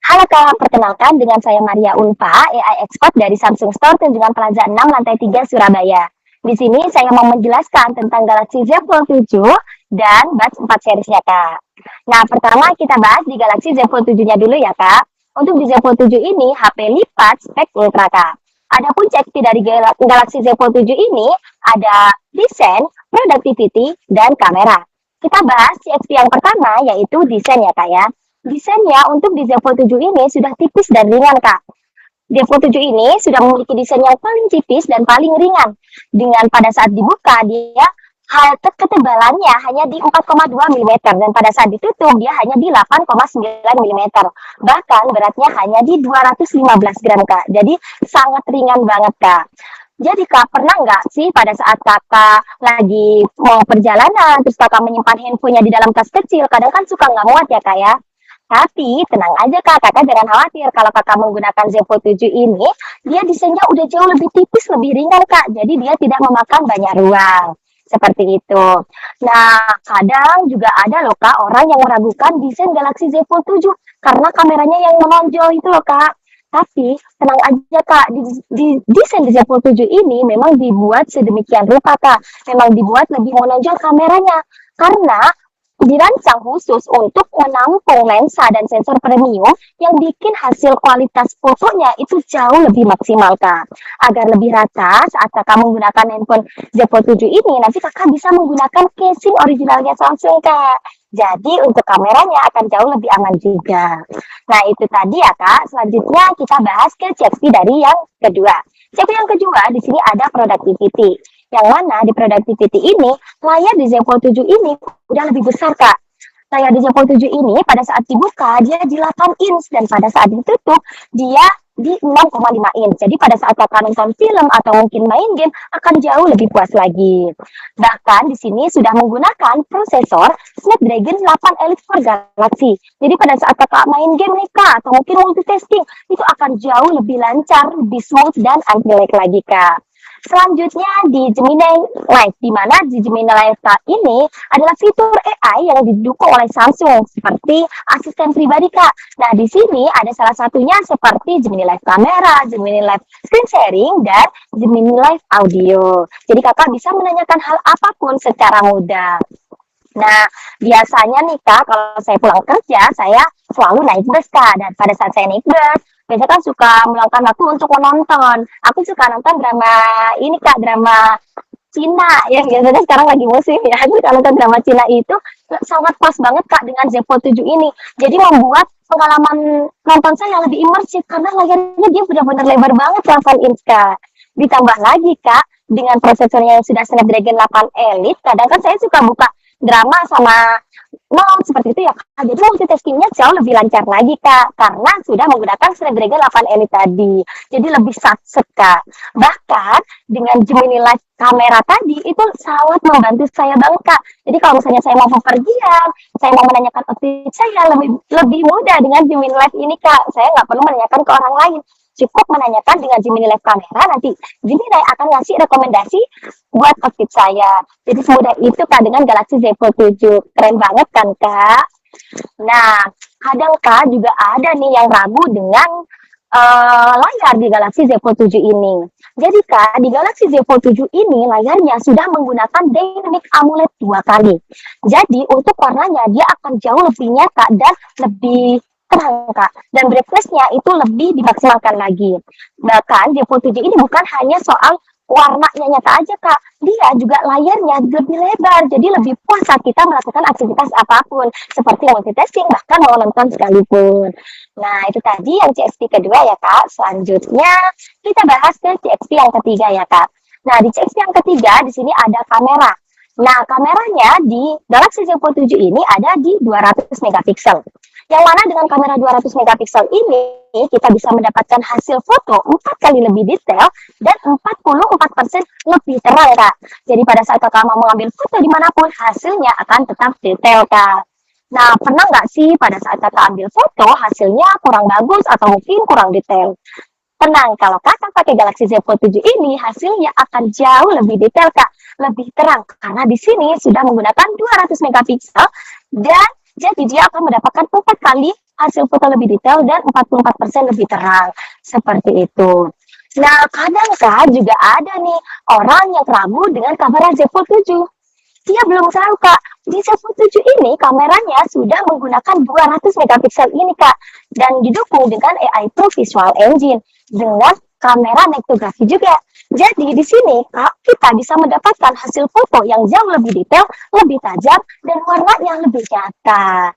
Halo Kak, perkenalkan dengan saya Maria Ulfa, AI Expert dari Samsung Store Tunjungan Plaza 6, Lantai 3, Surabaya. Di sini saya mau menjelaskan tentang Galaxy Z Fold 7 dan Buds 4 seriesnya Kak. Nah, pertama kita bahas di Galaxy Z Fold 7-nya dulu ya Kak. Untuk di Z Fold 7 ini, HP lipat spek Ultra Kak. Adapun CXP dari Galaxy Z Fold 7 ini ada desain, productivity, dan kamera. Kita bahas CXP yang pertama yaitu desain ya Kak ya. Desainnya untuk di Z Fold 7 ini sudah tipis dan ringan, Kak. Z Fold 7 ini sudah memiliki desain yang paling tipis dan paling ringan. Dengan pada saat dibuka, dia ketebalannya hanya di 4,2 mm dan pada saat ditutup dia hanya di 8,9 mm. Bahkan beratnya hanya di 215 gram, Kak. Jadi sangat ringan banget, Kak. Jadi Kak, pernah nggak sih pada saat Kakak lagi mau perjalanan, terus Kakak menyimpan handphonenya di dalam tas kecil, kadang kan suka nggak muat ya Kak ya? Tapi tenang aja Kak, Kakak jangan khawatir kalau Kakak menggunakan Z Fold 7 ini, dia desainnya udah jauh lebih tipis, lebih ringan Kak. Jadi dia tidak memakan banyak ruang. Seperti itu. Nah, kadang juga ada loh Kak, orang yang meragukan desain Galaxy Z Fold 7 karena kameranya yang menonjol itu loh Kak. Tapi tenang aja Kak, desain di Z Fold 7 ini memang dibuat sedemikian rupa Kak. Memang dibuat lebih menonjol kameranya. Karena dirancang khusus untuk menampung lensa dan sensor premium yang bikin hasil kualitas fotonya itu jauh lebih maksimal Kak. Agar lebih rata saat Kakak menggunakan handphone Z Fold 7 ini, nanti Kakak bisa menggunakan casing originalnya Samsung Kak. Jadi untuk kameranya akan jauh lebih aman juga. Nah itu tadi ya Kak. Selanjutnya kita bahas ke CXP dari yang kedua. CXP yang kedua di sini ada productivity. Yang mana di productivity ini layar di Z Fold 7 ini udah lebih besar Kak. Layar di Z Fold 7 ini pada saat dibuka dia di 8 inch dan pada saat ditutup dia di 6,5 inch. Jadi pada saat Kakak nonton film atau mungkin main game akan jauh lebih puas lagi. Bahkan di sini sudah menggunakan prosesor Snapdragon 8 Elite for Galaxy. Jadi pada saat Kakak main game nih Kak atau mungkin multitasking itu akan jauh lebih lancar, lebih smooth dan anti-lag lagi Kak. Selanjutnya di Gemini Live, di mana di Gemini Live ini adalah fitur AI yang didukung oleh Samsung seperti asisten pribadi Kak. Nah di sini ada salah satunya seperti Gemini Live Kamera, Gemini Live Screen Sharing, dan Gemini Live Audio. Jadi Kakak bisa menanyakan hal apapun secara mudah. Nah, biasanya nih Kak, kalau saya pulang kerja, saya selalu naik bus Kak. Dan pada saat saya naik bus, biasanya kan suka meluangkan waktu untuk menonton. Aku suka nonton drama ini Kak, drama Cina yang biasanya sekarang lagi musim ya. Aku suka nonton drama Cina itu sangat pas banget Kak dengan Z Fold 7 ini. Jadi membuat pengalaman nonton saya lebih imersif karena layarnya dia benar-benar lebar banget 8 inch Kak. Ditambah lagi Kak, dengan prosesornya yang sudah Snapdragon 8 Elite, kadang kan saya suka buka drama sama non seperti itu ya Kak. Jadi multitaskingnya jauh lebih lancar lagi Kak karena sudah menggunakan Snapdragon 8 Elite tadi. Jadi lebih satset Kak. Bahkan dengan Gemini Live kamera tadi itu sangat membantu saya banget Kak. Jadi kalau misalnya saya mau bepergian, saya mau menanyakan outfit saya lebih mudah dengan Gemini Live ini Kak. Saya nggak perlu menanyakan ke orang lain. Cukup menanyakan dengan Gemini Live kamera, nanti Gemini akan ngasih rekomendasi buat outfit saya. Jadi semudah itu Kak dengan Galaxy Z Fold 7. Keren banget kan Kak? Nah, kadang Kak juga ada nih yang ragu dengan layar di Galaxy Z Fold 7 ini. Jadi Kak, di Galaxy Z Fold 7 ini layarnya sudah menggunakan Dynamic AMOLED 2 kali. Jadi untuk warnanya dia akan jauh lebih nyata dan lebih terang Kak, dan brightness-nya itu lebih dimaksimalkan lagi. Bahkan Z Fold 7 ini bukan hanya soal warnanya nyata aja Kak, dia juga layarnya lebih lebar, jadi lebih puas saat kita melakukan aktivitas apapun, seperti multitasking, bahkan mau nonton sekalipun. Nah itu tadi yang CXP kedua ya Kak. Selanjutnya kita bahas ke CXP yang ketiga ya Kak. Nah di CXP yang ketiga di sini ada kamera. Nah kameranya di Galaxy Z Fold 7 ini ada di 200 megapiksel. Yang mana dengan kamera 200 megapiksel ini kita bisa mendapatkan hasil foto 4 kali lebih detail dan 44% lebih terang Kak. Jadi pada saat Kakak mau mengambil foto dimanapun hasilnya akan tetap detail Kak. Nah pernah nggak sih pada saat Kakak ambil foto hasilnya kurang bagus atau mungkin kurang detail? Tenang, kalau Kakak pakai Galaxy Z Fold 7 ini hasilnya akan jauh lebih detail Kak, lebih terang karena di sini sudah menggunakan 200 megapiksel dan jadi dia akan mendapatkan 4 kali hasil foto lebih detail dan 44% lebih terang. Seperti itu. Nah, kadang Kak juga ada nih orang yang ragu dengan kamera Z Fold 7. Dia belum tahu Kak, di Z Fold 7 ini kameranya sudah menggunakan 200 megapiksel ini Kak, dan didukung dengan AI Pro Visual Engine dengan kamera nektografi juga. Jadi di sini Kak, kita bisa mendapatkan hasil foto yang jauh lebih detail, lebih tajam, dan warnanya lebih nyata.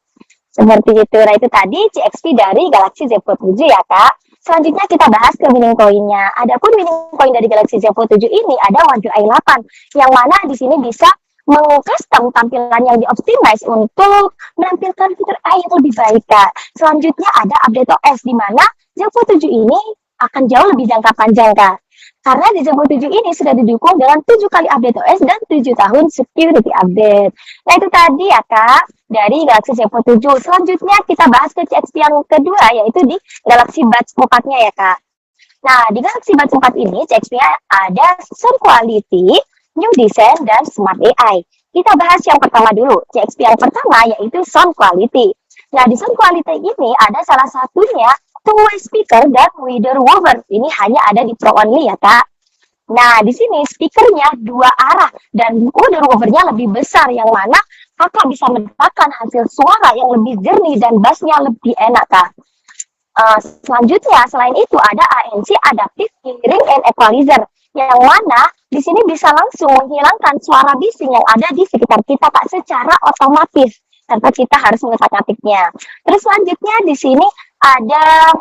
Seperti itu. Nah, itu tadi CXP dari Galaxy Z Fold 7 ya Kak. Selanjutnya kita bahas ke winning coin-nya. Adapun winning coin dari Galaxy Z Fold 7 ini ada One UI 8, yang mana di sini bisa mengcustom tampilan yang dioptimize untuk menampilkan fitur AI yang lebih baik Kak. Selanjutnya ada update OS, di mana Z Fold 7 ini akan jauh lebih jangka panjang Kak. Karena di Z Fold 7 ini sudah didukung dengan 7 kali update OS dan 7 tahun security update. Nah, itu tadi ya Kak, dari Galaxy Z Fold 7. Selanjutnya kita bahas ke CXP yang kedua, yaitu di Galaxy Buds 4-nya ya Kak. Nah, di Galaxy Buds 4 ini CXP-nya ada sound quality, new design, dan smart AI. Kita bahas yang pertama dulu. CXP yang pertama yaitu sound quality. Nah, di sound quality ini ada salah satunya two-way speaker dan wider woofer. Ini hanya ada di Pro only ya Kak. Nah, di sini speakernya dua arah dan wider woofernya lebih besar, yang mana Kakak bisa mendapatkan hasil suara yang lebih jernih dan bassnya lebih enak Kak. Selanjutnya, selain itu ada ANC Adaptive Hearing and Equalizer, yang mana di sini bisa langsung menghilangkan suara bising yang ada di sekitar kita Kak secara otomatis tanpa kita harus mengetik-ngetiknya. Terus selanjutnya di sini ada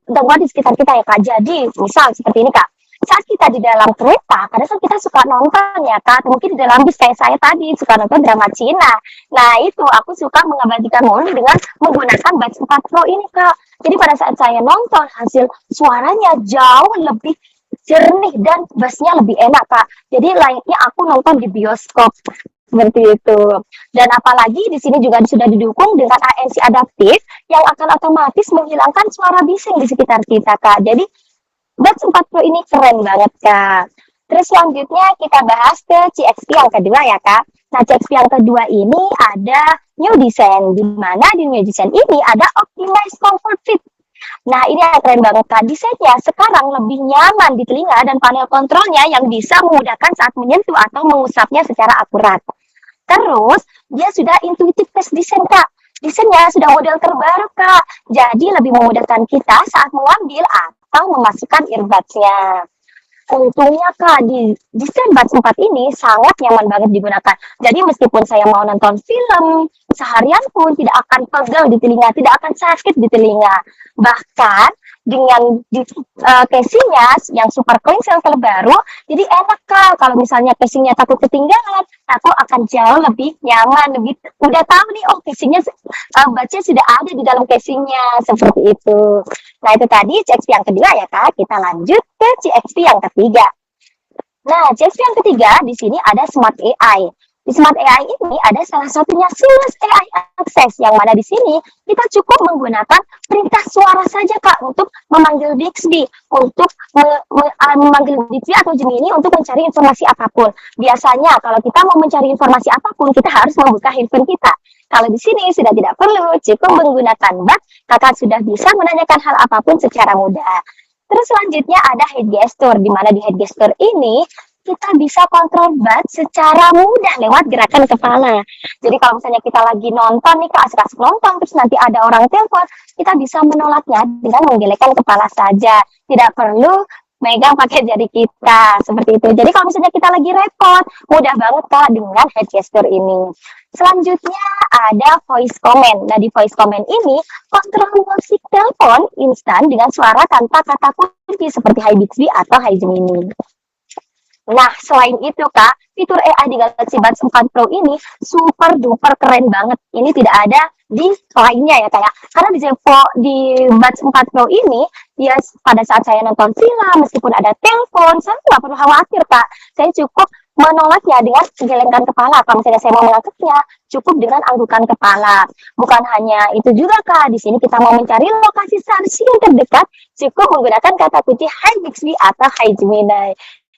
gangguan di sekitar kita ya Kak. Jadi misal seperti ini Kak, saat kita di dalam kereta, kadang kita suka nonton ya Kak, mungkin di dalam bis kayak saya tadi suka nonton drama Cina. Nah, itu aku suka mengabadikan momen dengan menggunakan Buds 4 Pro ini Kak. Jadi pada saat saya nonton, hasil suaranya jauh lebih jernih dan bassnya lebih enak Kak. Jadi layaknya aku nonton di bioskop. Seperti itu. Dan apalagi di sini juga sudah didukung dengan ANC adaptif yang akan otomatis menghilangkan suara bising di sekitar kita Kak. Jadi Buds 4 Pro ini keren banget Kak. Terus selanjutnya kita bahas ke CXP yang kedua ya Kak. Nah, CXP yang kedua ini ada new design, di mana di new design ini ada optimized comfort fit. Nah, ini yang keren banget Kak. Desainnya sekarang lebih nyaman di telinga dan panel kontrolnya yang bisa memudahkan saat menyentuh atau mengusapnya secara akurat. Terus, dia sudah intuitive face design Kak. Desainnya sudah model terbaru Kak. Jadi lebih memudahkan kita saat mengambil atau memasukkan earbuds-nya. Untungnya Kak, di desain Buds 4 ini sangat nyaman banget digunakan. Jadi meskipun saya mau nonton film seharian pun tidak akan pegel di telinga, tidak akan sakit di telinga. Bahkan dengan casingnya yang super clean sel terbaru, jadi enak Kak. Kalau misalnya casingnya takut ketinggalan, aku akan jauh lebih nyaman, lebih udah tahu nih, oh casingnya budsnya sudah ada di dalam casingnya, seperti itu. Nah, itu tadi CXP yang kedua ya Kak. Kita lanjut ke CXP yang ketiga. Nah, CXP yang ketiga di sini ada Smart AI. Di Smart AI ini ada salah satunya Seamless AI Access, yang mana di sini kita cukup menggunakan perintah suara saja Kak untuk memanggil Bixby, untuk memanggil Bixby atau Gemini untuk mencari informasi apapun. Biasanya kalau kita mau mencari informasi apapun, kita harus membuka handphone kita. Kalau di sini sudah tidak perlu, cukup menggunakan Buds, Kakak sudah bisa menanyakan hal apapun secara mudah. Terus selanjutnya ada head gesture, di mana di head gesture ini kita bisa kontrol Buds secara mudah lewat gerakan kepala. Jadi kalau misalnya kita lagi nonton nih Kak, asik-asik nonton, terus nanti ada orang telepon, kita bisa menolaknya dengan menggelengkan kepala saja. Tidak perlu megang pakai jari kita, seperti itu. Jadi kalau misalnya kita lagi repot, mudah banget Kak dengan head gesture ini. Selanjutnya ada voice command. Nah, di voice command ini kontrol musik telepon instan dengan suara tanpa kata kunci seperti Hi Bixby atau Hi Gemini. Nah, selain itu Kak, fitur AI di Galaxy Buds 4 Pro ini super duper keren banget. Ini tidak ada di lainnya ya Kak. Karena di Buds 4 Pro ini, ya pada saat saya nonton film, meskipun ada telepon, saya nggak perlu khawatir Kak. Saya cukup menolaknya dengan gelengkan kepala. Kalau misalnya saya mau mengangkatnya, cukup dengan anggukan kepala. Bukan hanya itu juga Kak, di sini kita mau mencari lokasi stasiun terdekat, cukup menggunakan kata kunci Hi Bixby atau Hi Gemini.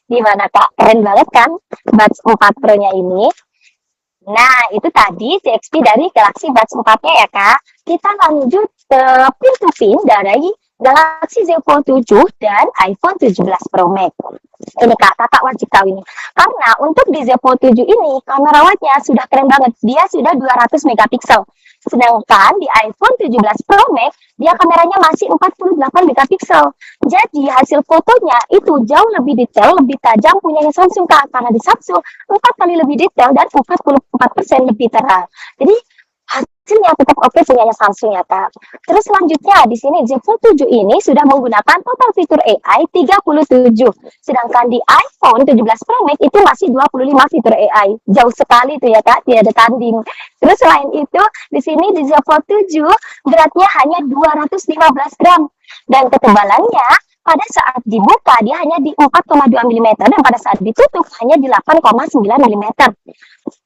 Gimana Kak? Keren banget kan Buds 4 Pro-nya ini? Nah, itu tadi CXP dari Galaxy Buds 4-nya ya, Kak. Kita lanjut ke pin-to-pin dari Galaxy Z Fold 7 dan iPhone 17 Pro Max. Ini Kak, Kakak wajib tahu ini. Karena untuk di Z Fold 7 ini, kamera wide-nya sudah keren banget. Dia sudah 200 megapiksel. Sedangkan di iPhone 17 Pro Max, dia kameranya masih 48 megapiksel. Jadi hasil fotonya itu jauh lebih detail, lebih tajam punyanya Samsung Kak. Karena di Samsung 4 kali lebih detail dan 44% lebih terang. Jadi hasilnya tetap oke punyanya Samsung ya Kak. Terus selanjutnya di sini Z Fold 7 ini sudah menggunakan total fitur AI 37. Sedangkan di iPhone 17 Pro Max itu masih 25 fitur AI. Jauh sekali itu ya Kak, tidak ada tanding. Terus selain itu di sini di Z Fold 7 beratnya hanya 215 gram dan ketebalannya pada saat dibuka dia hanya di 4,2 mm dan pada saat ditutup hanya di 8,9 mm.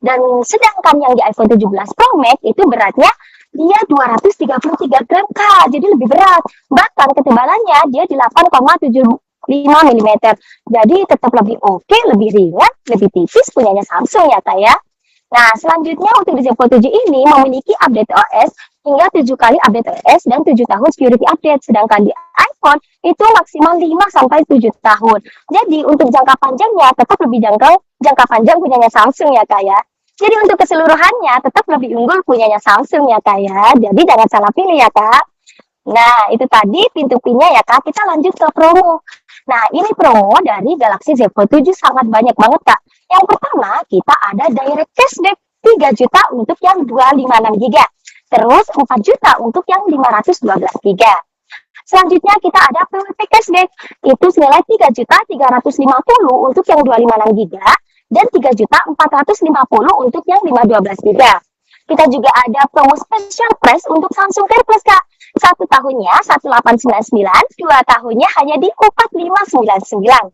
Dan sedangkan yang di iPhone 17 Pro Max itu beratnya dia 233 gram Kak, jadi lebih berat. Bahkan ketebalannya dia di 8,75 mm. Jadi tetap lebih oke, lebih ringan, lebih tipis punyanya Samsung ya Kak ya. Nah, selanjutnya untuk di Z Fold 7 ini memiliki update OS hingga 7 kali update OS dan 7 tahun security update. Sedangkan di iPhone itu maksimal 5-7 tahun. Jadi untuk jangka panjangnya tetap lebih jangka panjang punyanya Samsung ya Kak ya. Jadi untuk keseluruhannya tetap lebih unggul punyanya Samsung ya Kak ya. Jadi jangan salah pilih ya Kak. Nah, itu tadi pintu-pinnya ya Kak. Kita lanjut ke promo. Nah, ini promo dari Galaxy Z Fold 7 sangat banyak banget Kak. Yang pertama, kita ada direct cashback 3 juta untuk yang 256 GB. Terus 4 juta untuk yang 512 GB. Selanjutnya kita ada PWP cashback. Itu senilai 3 juta 350 untuk yang 256 GB dan 3 juta 450 untuk yang 512 GB. Kita juga ada promo special price untuk Samsung Care Plus Kak. 1 tahunnya 1899, 2 tahunnya hanya di 4599.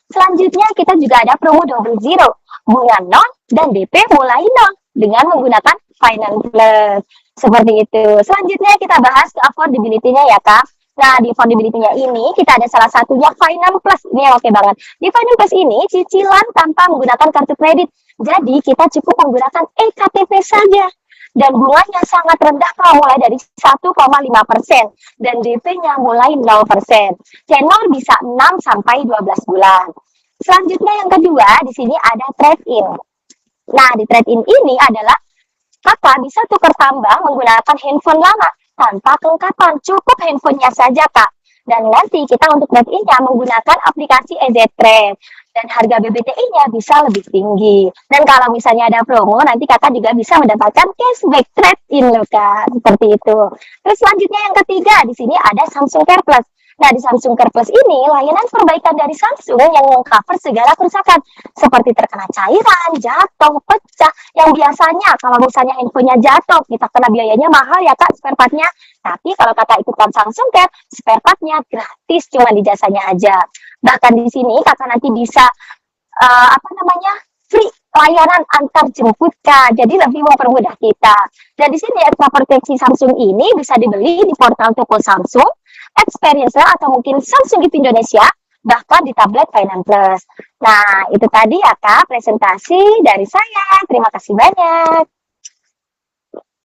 Selanjutnya kita juga ada promo double zero, bunga 0 dan DP mulai 0 dengan menggunakan Finance Plus. Seperti itu. Selanjutnya kita bahas ke affordability-nya ya Kak. Nah, di affordability-nya ini kita ada salah satunya Finance Plus. Ini yang oke banget. Di Finance Plus ini cicilan tanpa menggunakan kartu kredit. Jadi kita cukup menggunakan eKTP saja. Dan bunganya sangat rendah Kak, mulai dari 1,5% dan DP-nya mulai 0%. Tenor bisa 6-12 bulan. Selanjutnya yang kedua, di sini ada trade-in. Nah, di trade-in ini adalah Kakak bisa tukar tambah menggunakan handphone lama tanpa kelengkapan, cukup handphonenya saja Kak. Dan nanti kita untuk trade-in-nya menggunakan aplikasi EZ Trade. Dan harga BBTI-nya bisa lebih tinggi. Dan kalau misalnya ada promo, nanti kakak juga bisa mendapatkan cashback trade-in loh Kak. Seperti itu. Terus selanjutnya yang ketiga, di sini ada Samsung Care Plus. Nah, di Samsung Care Plus ini, layanan perbaikan dari Samsung yang meng-cover segala kerusakan. Seperti terkena cairan, jatuh, pecah. Yang biasanya kalau misalnya handphonenya jatuh, kita kena biayanya mahal ya Kak, spare part-nya. Tapi kalau kakak ikutan Samsung Care, spare part-nya gratis, cuma di jasanya aja. Bahkan di sini kakak nanti bisa free layanan antar jemput Kak. Jadi lebih mempermudah kita. Dan di sini extra proteksi Samsung ini bisa dibeli di portal toko Samsung, Experience atau mungkin Samsung Gift Indonesia, bahkan di tablet Finance Plus. Nah, itu tadi ya Kak presentasi dari saya. Terima kasih banyak.